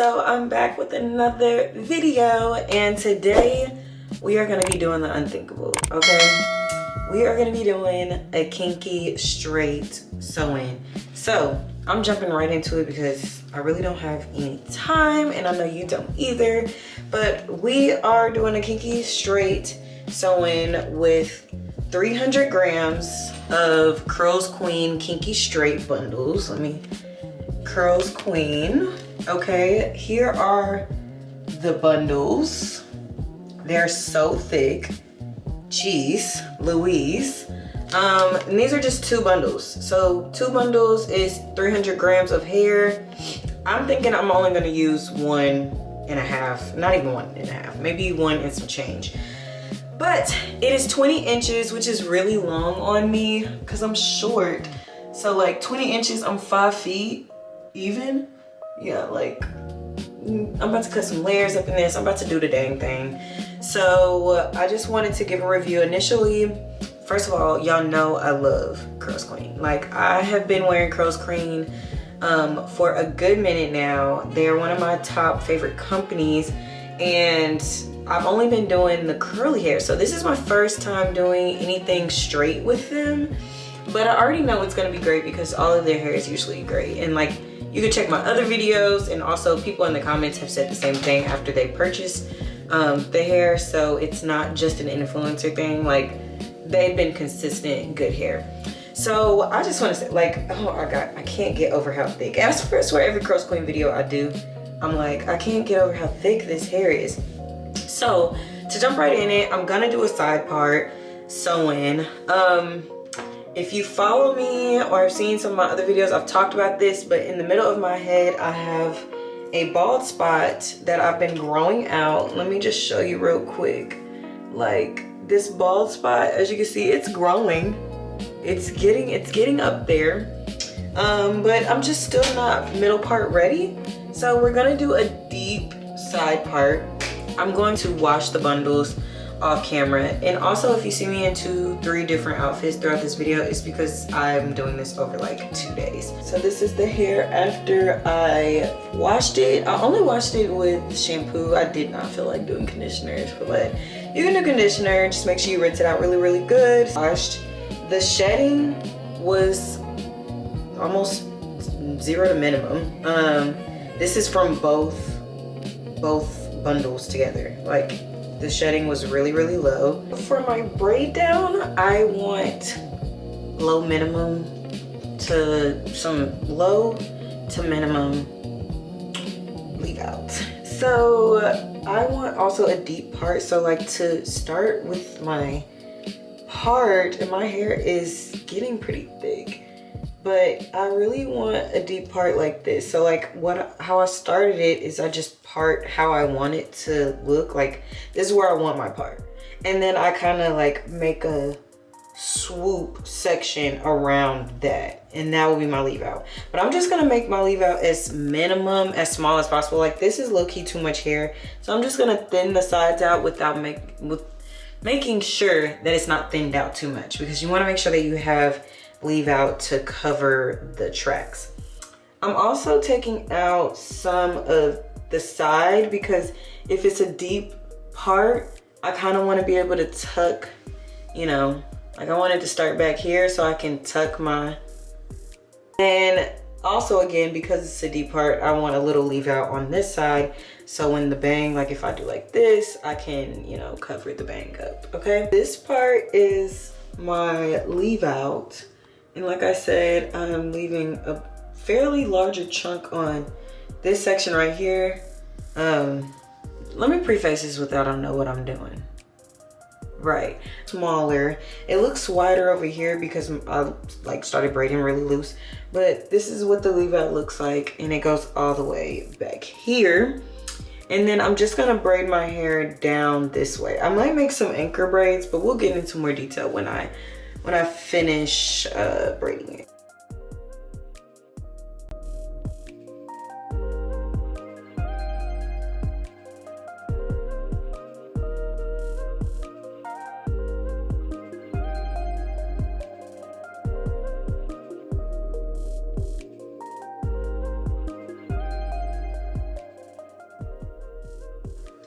So I'm back with another video, and today we are going to be doing the unthinkable. Okay, we are going to be doing a kinky straight sew-in. So I'm jumping right into it because I really don't have any time, and I know you don't either. But we are doing a kinky straight sew-in with 300 grams of CurlsQueen kinky straight bundles. CurlsQueen. Okay, here are the bundles. They're so thick. Jeez Louise. And these are just 2 bundles. So 2 bundles is 300 grams of hair. I'm thinking I'm only gonna use 1.5, not even 1.5, maybe 1 and some change. But it is 20 inches, which is really long on me because I'm short. So like 20 inches, I'm 5 feet even. Yeah, like I'm about to cut some layers up in this. I'm about to do the dang thing. So I just wanted to give a review initially. First of all, y'all know I love CurlsQueen. Like, I have been wearing CurlsQueen for a good minute now. They're one of my top favorite companies, and I've only been doing the curly hair. So this is my first time doing anything straight with them, but I already know it's gonna be great because all of their hair is usually great. And like, you can check my other videos, and also people in the comments have said the same thing after they purchased the hair. So it's not just an influencer thing. Like, they've been consistent good hair. So I just want to say, like, oh my god, I can't get over how thick. I swear every CurlsQueen video I do, I'm like, I can't get over how thick this hair is. So to jump right in it, I'm gonna do a side part sew-in. If you follow me or have seen some of my other videos, I've talked about this, but in the middle of my head, I have a bald spot that I've been growing out. Let me just show you real quick. Like, this bald spot, as you can see, it's growing. It's getting up there. But I'm just still not middle part ready. So we're gonna do a deep side part. I'm going to wash the bundles off camera, and also if you see me in 2-3 different outfits throughout this video, it's because I'm doing this over like 2 days. So this is the hair after I washed it. I only washed it with shampoo. I did not feel like doing conditioners, but you can do conditioner. Just make sure you rinse it out really good. Washed. The shedding was almost 0 to minimum. This is from both bundles together. Like, the shedding was really low. For my braid down, I want low minimum to some low to minimum leave out. So I want also a deep part. So like, to start with my part, and my hair is getting pretty thick, but I really want a deep part like this. So like, how I started it is I just part how I want it to look. Like, this is where I want my part, and then I kind of like make a swoop section around that, and that will be my leave out. But I'm just gonna make my leave out as minimum, as small as possible. Like, this is low-key too much hair, so I'm just gonna thin the sides out without making sure that it's not thinned out too much, because you want to make sure that you have leave out to cover the tracks. I'm also taking out some of the side, because if it's a deep part, I kind of want to be able to tuck, you know, like, I want it to start back here so I can tuck my, and also again, because it's a deep part, I want a little leave out on this side, so when the bang, like if I do like this, I can, you know, cover the bang up. Okay, this part is my leave out, and like I said, I'm leaving a fairly larger chunk on this section right here. Let me preface this with, I don't know what I'm doing. Right, smaller. It looks wider over here because I like started braiding really loose, but this is what the leave out looks like, and it goes all the way back here. And then I'm just gonna braid my hair down this way. I might make some anchor braids, but we'll get into more detail when I finish braiding it.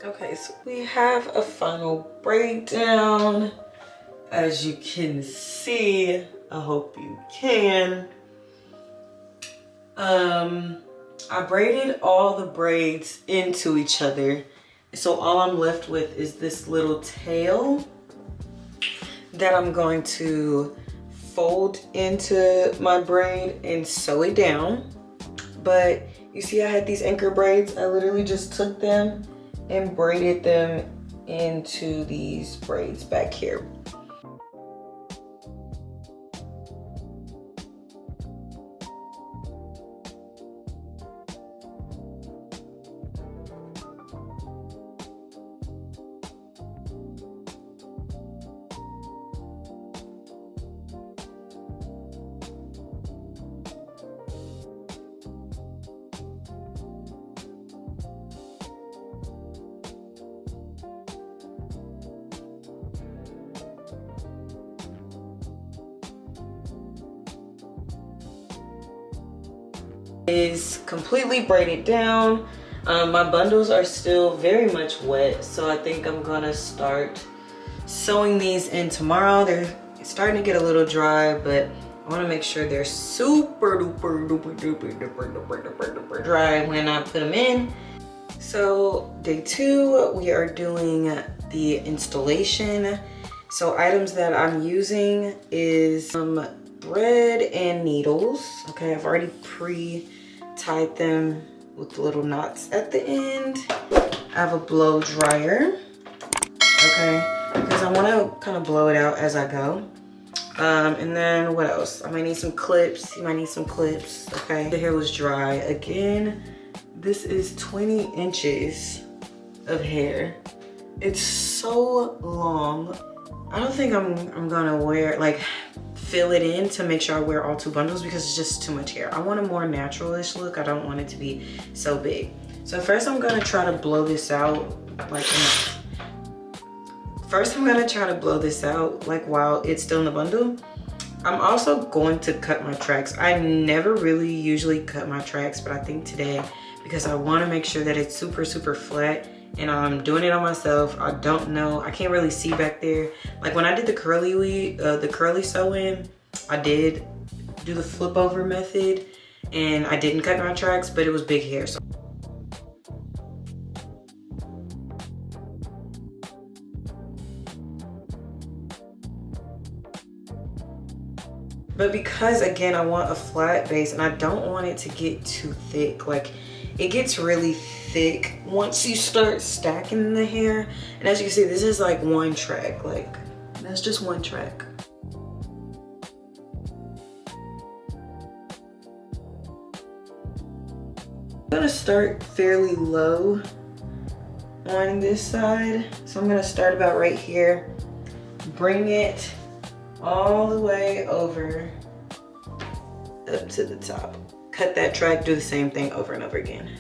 Okay, so we have a final braid down. As you can see, I hope you can. I braided all the braids into each other. So all I'm left with is this little tail that I'm going to fold into my braid and sew it down. But you see I had these anchor braids. I literally just took them and braided them into these braids back here. Is completely braided down. My bundles are still very much wet, so I think I'm gonna start sewing these in tomorrow. They're starting to get a little dry, but I want to make sure they're super duper duper duper duper duper duper duper dry when I put them in. So day 2, we are doing the installation. So items that I'm using is some thread and needles. Okay, I've already pre-tied them with the little knots at the end. I have a blow dryer, okay, because I want to kind of blow it out as I go. And then what else? I might need some clips. You might need some clips, okay. The hair was dry. Again, this is 20 inches of hair. It's so long. I don't think I'm gonna wear, like, fill it in to make sure I wear all 2 bundles because it's just too much hair. I want a more natural-ish look. I don't want it to be so big. So first I'm gonna try to blow this out like while it's still in the bundle. I'm also going to cut my tracks. I never really usually cut my tracks, but I think today, because I want to make sure that it's super flat, and I'm doing it on myself. I don't know, I can't really see back there. Like when I did the curly sew-in, I did do the flip over method and I didn't cut my tracks, but it was big hair. So but because again, I want a flat base and I don't want it to get too thick. Like it gets really thick once you start stacking the hair. And as you can see, this is like one track, like that's just one track. I'm gonna start fairly low on this side. So I'm gonna start about right here, bring it all the way over up to the top. Cut that track, do the same thing over and over again.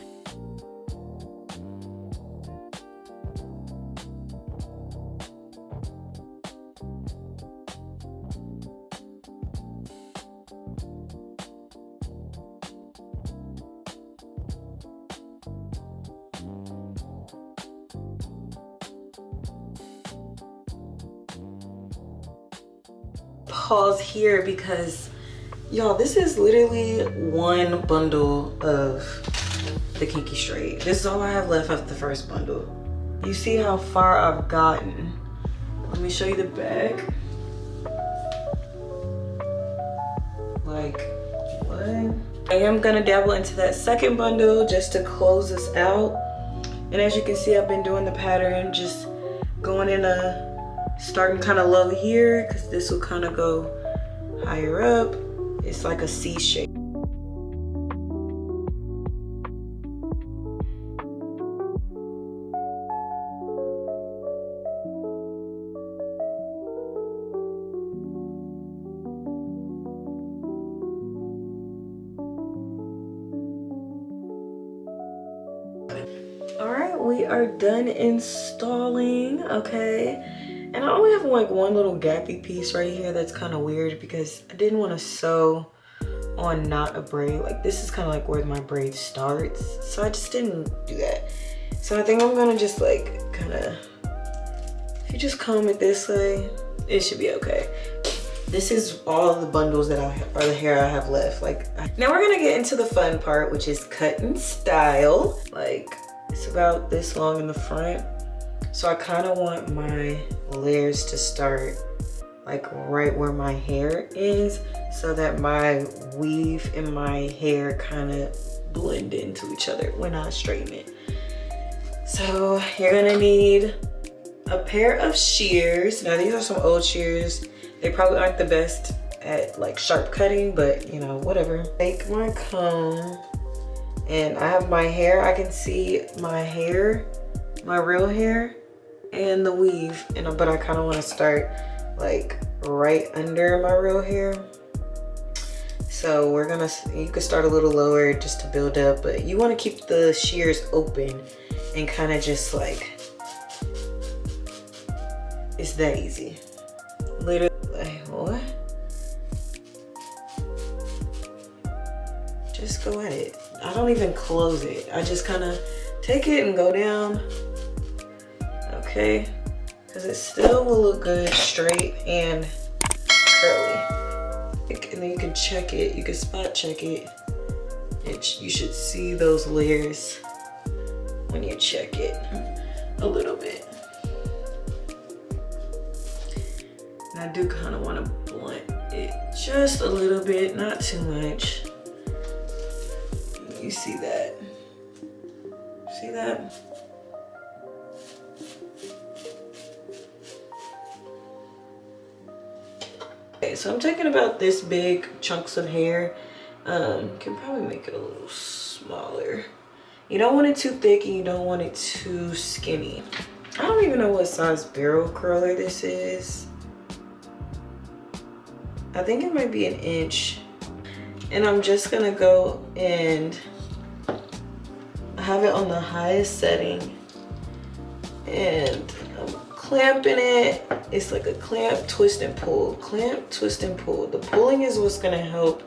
Pause here because y'all, this is literally one bundle of the Kinky straight. This is all I have left of the first bundle. You see how far I've gotten. Let me show you the back. Like, what? I am gonna dabble into that second bundle just to close this out. And as you can see, I've been doing the pattern, just going in starting kind of low here, because this will kind of go higher up. It's like a C shape. All right, we are done installing, okay. And I only have like one little gappy piece right here that's kind of weird because I didn't want to sew on not a braid. Like this is kind of like where my braid starts. So I just didn't do that. So I think I'm gonna just like kind of, if you just comb it this way, it should be okay. This is all of the bundles that are the hair I have left. Like, now we're gonna get into the fun part, which is cut and style. Like, it's about this long in the front. So I kind of want my layers to start like right where my hair is, so that my weave and my hair kind of blend into each other when I straighten it. So you're gonna need a pair of shears. Now these are some old shears. They probably aren't the best at like sharp cutting, but you know, whatever. Take my comb, and I have my hair. I can see my hair, my real hair, and the weave, but I kind of want to start like right under my real hair. So we're gonna, you can start a little lower just to build up, but you want to keep the shears open and kind of just like, it's that easy. Literally, like, what? Just go at it. I don't even close it. I just kind of take it and go down. Okay, because it still will look good, straight and curly. And then you can check it. You can spot check it. You should see those layers when you check it a little bit. And I do kind of want to blunt it just a little bit, not too much. You see that? See that? Okay, so I'm taking about this big chunks of hair. Can probably make it a little smaller. You don't want it too thick and you don't want it too skinny. I don't even know what size barrel curler this is. I think it might be 1 inch. And I'm just gonna go and have it on the highest setting. And I'm clamping it. It's like a clamp, twist, and pull. Clamp, twist, and pull. The pulling is what's gonna help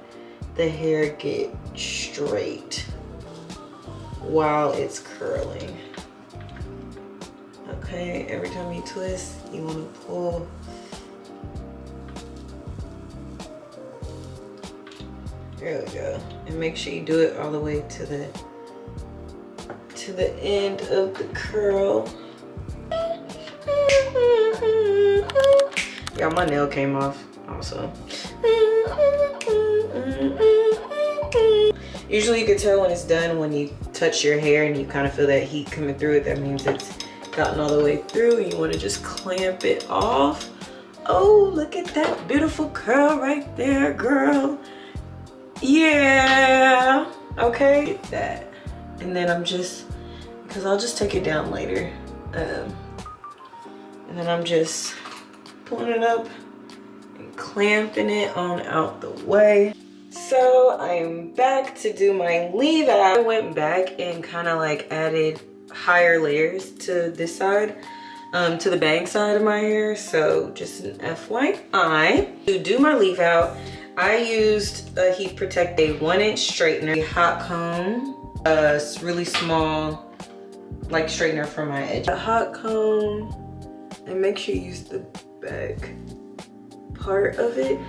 the hair get straight while it's curling. Okay, every time you twist, you wanna pull. There we go. And make sure you do it all the way to the end of the curl. Yeah, my nail came off also. Usually you can tell when it's done when you touch your hair and you kind of feel that heat coming through it. That means it's gotten all the way through, and you want to just clamp it off. Oh, look at that beautiful curl right there, girl. Yeah, okay. Get that. And then I'm just, because I'll just take it down later. And then I'm just pulling it up and clamping it on out the way. So I'm back to do my leave out. I went back and kind of like added higher layers to this side, to the bang side of my hair. So just an FYI. To do my leave out, I used a Heat Protect, a 1-inch straightener, a hot comb, a really small like straightener for my edge. A hot comb, and make sure you use the back part of it.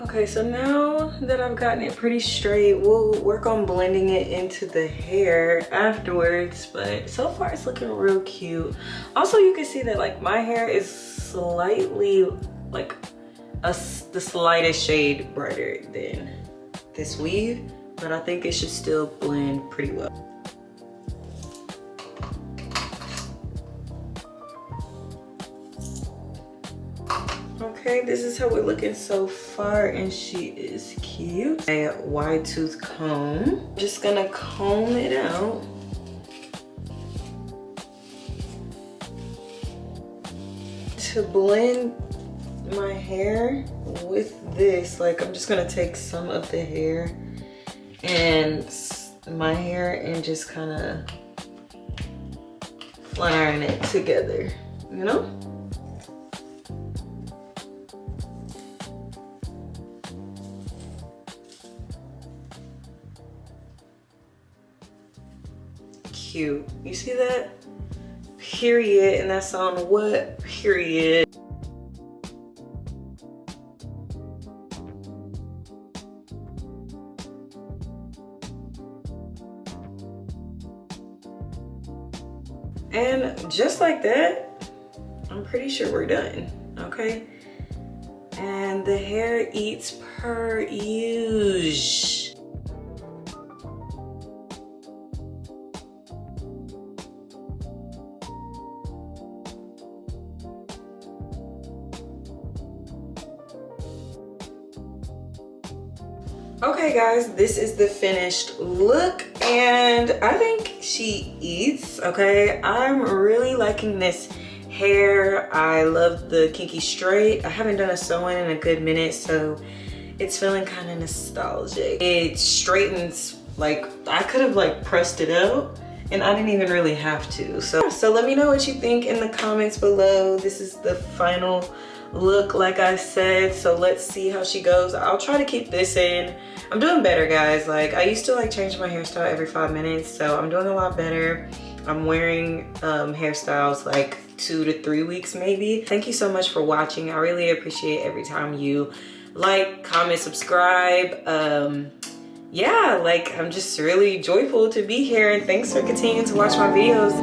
Okay, so now that I've gotten it pretty straight, we'll work on blending it into the hair afterwards, but so far it's looking real cute. Also, you can see that like my hair is slightly like the slightest shade brighter than this weave, but I think it should still blend pretty well. Okay. Okay, this is how we're looking so far, and she is cute. A wide tooth comb. Just gonna comb it out. To blend my hair with this, like I'm just gonna take some of the hair and my hair and just kind of iron it together, you know? Cute. You see that? Period. And that's on what? Period. And just like that, I'm pretty sure we're done, okay? And the hair eats per usual. Okay guys, this is the finished look and I think she eats, okay? I'm really liking this hair. I love the kinky straight. I haven't done a sew-in in a good minute, so it's feeling kind of nostalgic. It straightens, like I could have like pressed it out and I didn't even really have to. So let me know what you think in the comments below. This is the final look, like I said, so let's see how she goes. I'll try to keep this in. I'm doing better, guys. Like I used to like change my hairstyle every 5 minutes, so I'm doing a lot better. I'm wearing hairstyles like 2 to 3 weeks maybe. Thank you so much for watching. I really appreciate every time you like, comment, subscribe. Yeah, like I'm just really joyful to be here, and thanks for continuing to watch my videos.